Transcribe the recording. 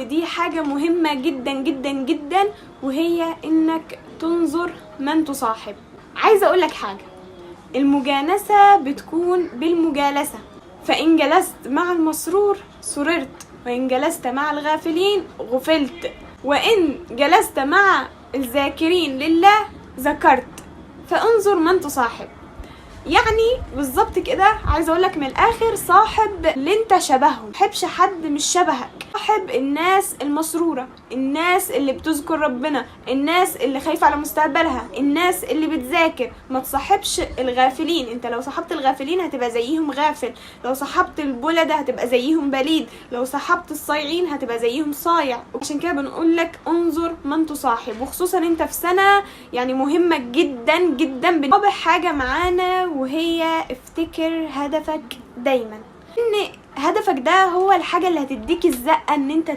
ودي حاجة مهمة جدا جدا جدا، وهي انك تنظر من تصاحب. عايزة اقولك حاجة، المجانسة بتكون بالمجالسة، فإن جلست مع المسرور سررت، وإن جلست مع الغافلين غفلت، وإن جلست مع الذاكرين لله ذكرت. فانظر من تصاحب. يعني بالظبط كده، عايزه اقولك من الاخر، صاحب اللي انت شبههم، محبش حد مش شبهك. صاحب الناس المسروره، الناس اللي بتذكر ربنا، الناس اللي خايفه على مستقبلها، الناس اللي بتذاكر. ما تصاحبش الغافلين. انت لو صاحبت الغافلين هتبقى زيهم غافل، لو صاحبت البلدة هتبقى زيهم بليد، لو صاحبت الصايعين هتبقى زيهم صايع. عشان كده بنقولك انظر من تصاحب، وخصوصا انت في سنه يعني مهمه جدا جدا. رابع حاجه معانا وهي افتكر هدفك دايما، ان هدفك ده هو الحاجة اللي هتديك الزقة ان انت